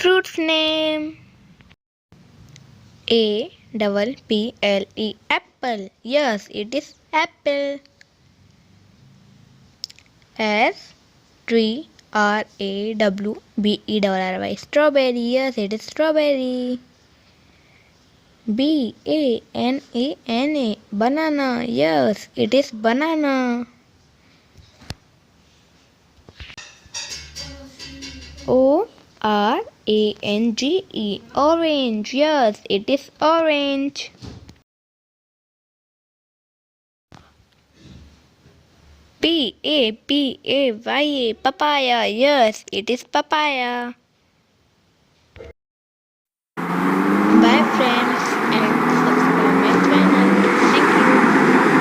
Fruit's name. A-double-P-L-E, apple. Yes, it is apple. S-T-R-A-W-B-E-R-R-Y, strawberry. Yes, it is strawberry. B-A-N-A-N-A, banana. Yes, it is banana. O-R-A-N-G-E, orange. Yes, it is orange. P-A-P-A-Y-A, papaya. Yes, it is papaya.